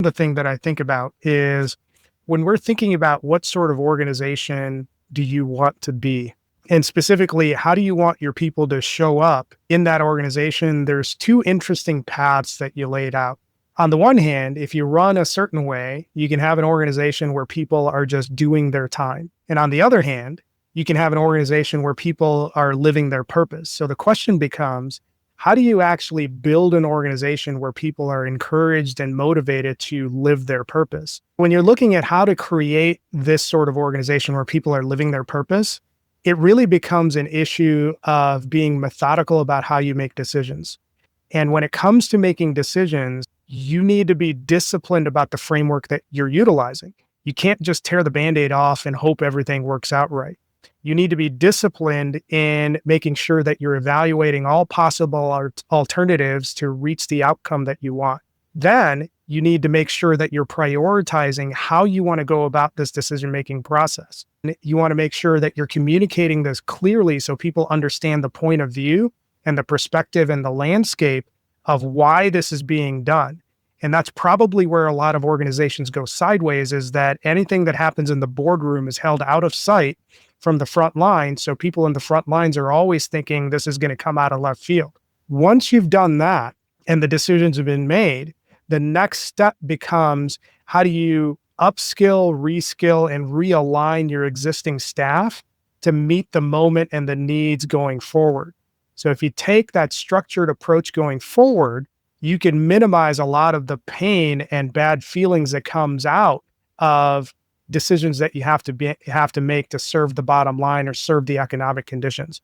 The thing that I think about is when we're thinking about what sort of organization do you want to be? And specifically, how do you want your people to show up in that organization? There's two interesting paths that you laid out. On the one hand, if you run a certain way, you can have an organization where people are just doing their time. And on the other hand, you can have an organization where people are living their purpose. So the question becomes, how do you actually build an organization where people are encouraged and motivated to live their purpose? When you're looking at how to create this sort of organization where people are living their purpose, it really becomes an issue of being methodical about how you make decisions. And when it comes to making decisions, you need to be disciplined about the framework that you're utilizing. You can't just tear the Band-Aid off and hope everything works out right. You need to be disciplined in making sure that you're evaluating all possible alternatives to reach the outcome that you want. Then you need to make sure that you're prioritizing how you want to go about this decision-making process. You want to make sure that you're communicating this clearly so people understand the point of view and the perspective and the landscape of why this is being done. And that's probably where a lot of organizations go sideways, is that anything that happens in the boardroom is held out of sight from the front line. So people in the front lines are always thinking this is going to come out of left field. Once you've done that and the decisions have been made, the next step becomes, how do you upskill, reskill, and realign your existing staff to meet the moment and the needs going forward? So if you take that structured approach going forward, you can minimize a lot of the pain and bad feelings that comes out of decisions that you have to make to serve the bottom line or serve the economic conditions.